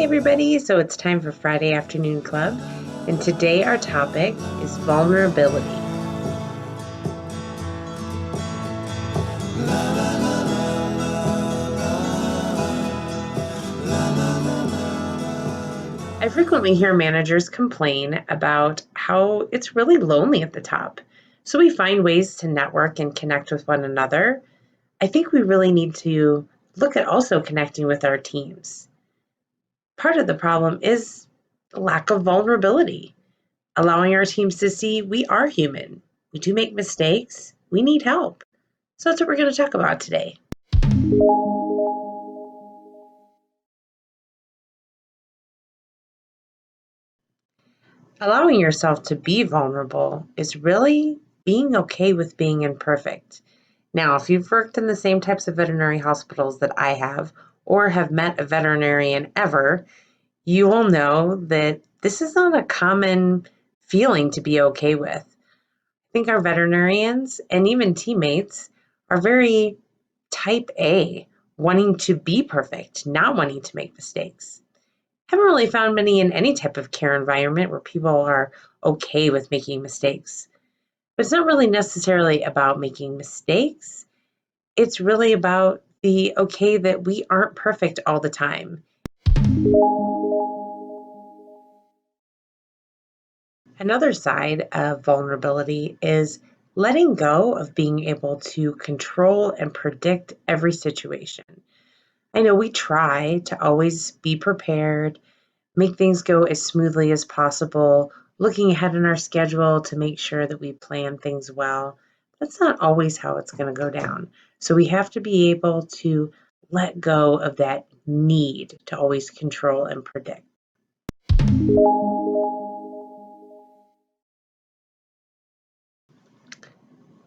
Hi everybody, so it's time for Friday Afternoon Club, and today our topic is vulnerability. I frequently hear managers complain about how it's really lonely at the top. So we find ways to network and connect with one another. I think we really need to look at also connecting with our teams. Part of the problem is the lack of vulnerability, allowing our teams to see we are human. We do make mistakes. We need help. So that's what we're going to talk about today. Allowing yourself to be vulnerable is really being okay with being imperfect. Now, if you've worked in the same types of veterinary hospitals that I have, or have met a veterinarian ever, you will know that this is not a common feeling to be okay with. I think our veterinarians and even teammates are very type A, wanting to be perfect, not wanting to make mistakes. Haven't really found many in any type of care environment where people are okay with making mistakes. But it's not really necessarily about making mistakes. It's really about the okay that we aren't perfect all the time. Another side of vulnerability is letting go of being able to control and predict every situation. I know we try to always be prepared, make things go as smoothly as possible, looking ahead in our schedule to make sure that we plan things well. That's not always how it's going to go down. So we have to be able to let go of that need to always control and predict.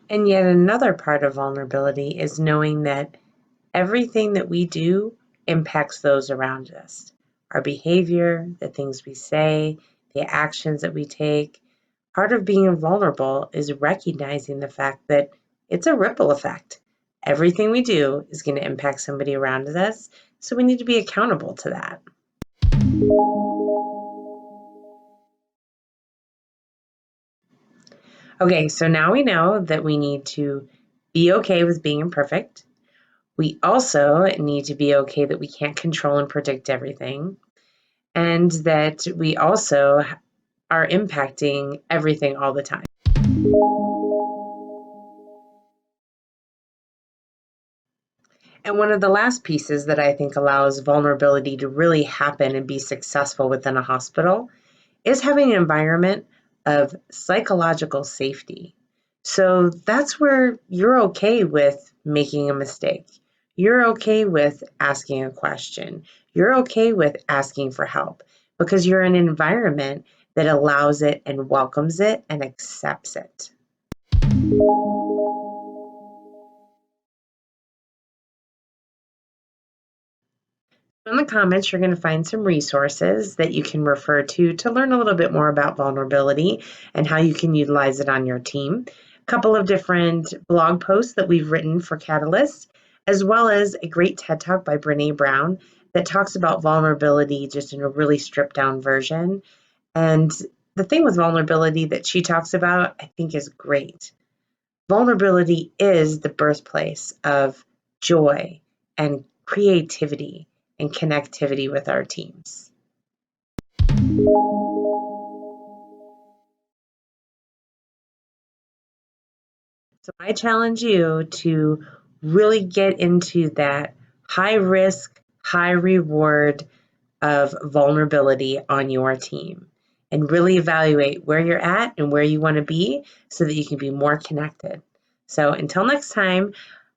And yet another part of vulnerability is knowing that everything that we do impacts those around us. Our behavior, the things we say, the actions that we take. Part of being vulnerable is recognizing the fact that it's a ripple effect. Everything we do is going to impact somebody around us, so we need to be accountable to that. Okay, so now we know that we need to be okay with being imperfect. We also need to be okay that we can't control and predict everything, and that we also are impacting everything all the time. And one of the last pieces that I think allows vulnerability to really happen and be successful within a hospital is having an environment of psychological safety. So that's where you're okay with making a mistake. You're okay with asking a question. You're okay with asking for help because you're in an environment that allows it and welcomes it and accepts it. In the comments, you're going to find some resources that you can refer to learn a little bit more about vulnerability and how you can utilize it on your team. A couple of different blog posts that we've written for Catalyst, as well as a great TED Talk by Brene Brown that talks about vulnerability just in a really stripped down version. And the thing with vulnerability that she talks about, I think, is great. Vulnerability is the birthplace of joy and creativity and connectivity with our teams. So I challenge you to really get into that high risk, high reward of vulnerability on your team and really evaluate where you're at and where you want to be so that you can be more connected. So until next time,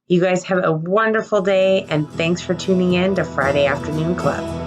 you guys have a wonderful day and thanks for tuning in to Friday Afternoon Club.